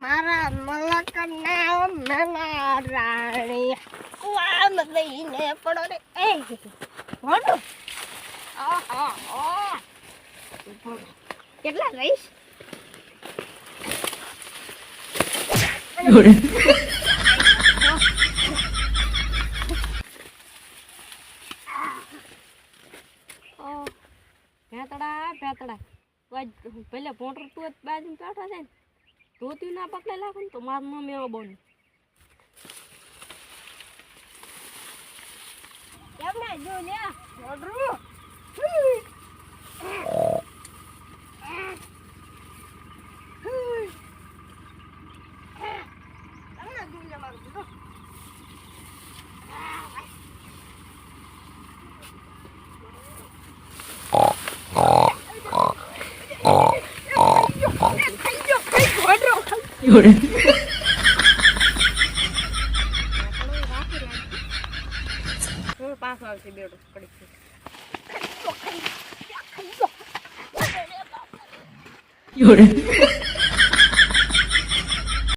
મારા મલકને મેલા રાણી કુવામ દઈને પડો રે એ મોટો કેટલા રહીશ ભેતડા પેલા પોટર તું બાજુ બેઠો છે ને ધોતી ના પકડે લાખો ને તો મારું નામ એવો બોલ કેમ ના જો લે ઓડરું પાછો આવશે બેડો પડી